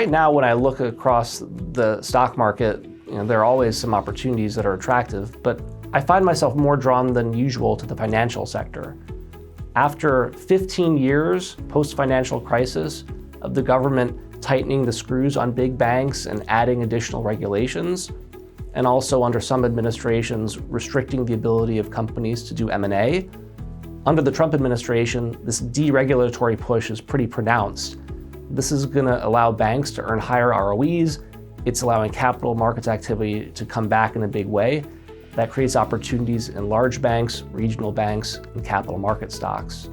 right now, when I look across the stock market, there are always some opportunities that are attractive, but I find myself more drawn than usual to the financial sector. After 15 years post-financial crisis of the government tightening the screws on big banks and adding additional regulations, and also under some administrations restricting the ability of companies to do M&A, under the Trump administration, this deregulatory push is pretty pronounced. This is going to allow banks to earn higher ROEs. It's allowing capital markets activity to come back in a big way. That creates opportunities in large banks, regional banks, and capital market stocks.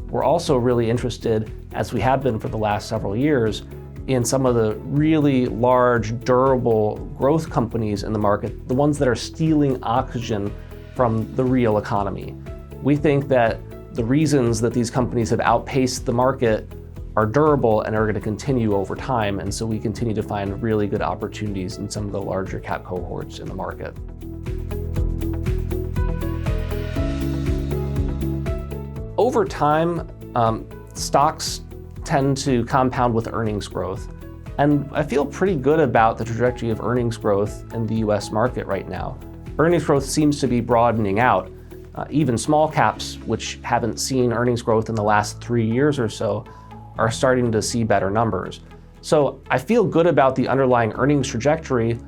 We're also really interested, as we have been for the last several years, in some of the really large, durable growth companies in the market, the ones that are stealing oxygen from the real economy. We think that the reasons that these companies have outpaced the market are durable and are going to continue over time, and so we continue to find really good opportunities in some of the larger cap cohorts in the market. Over time, stocks tend to compound with earnings growth, and I feel pretty good about the trajectory of earnings growth in the US market right now. Earnings growth seems to be broadening out. Even small caps, which haven't seen earnings growth in the last 3 years or so, are starting to see better numbers. So I feel good about the underlying earnings trajectory,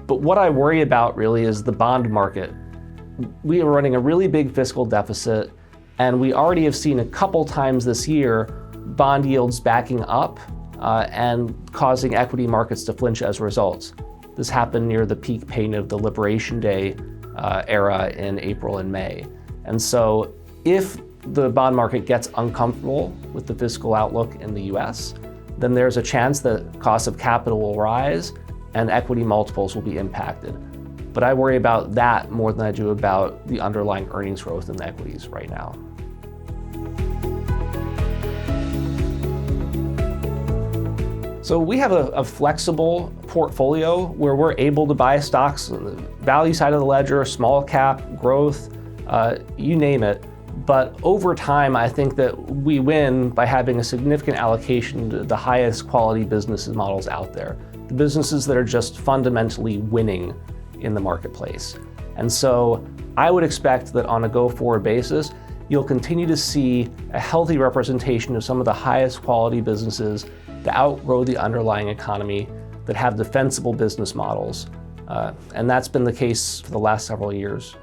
but what I worry about really is the bond market. We are running a really big fiscal deficit, and we already have seen a couple times this year bond yields backing up and causing equity markets to flinch as a result. This happened near the peak pain of the Liberation Day era in April and May. And so if the bond market gets uncomfortable with the fiscal outlook in the US, then there's a chance that cost of capital will rise and equity multiples will be impacted. But I worry about that more than I do about the underlying earnings growth in the equities right now. So we have a flexible portfolio where we're able to buy stocks on the value side of the ledger, small cap, growth, you name it. But over time, I think that we win by having a significant allocation to the highest quality business models out there, the businesses that are just fundamentally winning in the marketplace. And so I would expect that on a go-forward basis, you'll continue to see a healthy representation of some of the highest quality businesses that outgrow the underlying economy, that have defensible business models. And that's been the case for the last several years.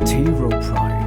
T. Rowe Price.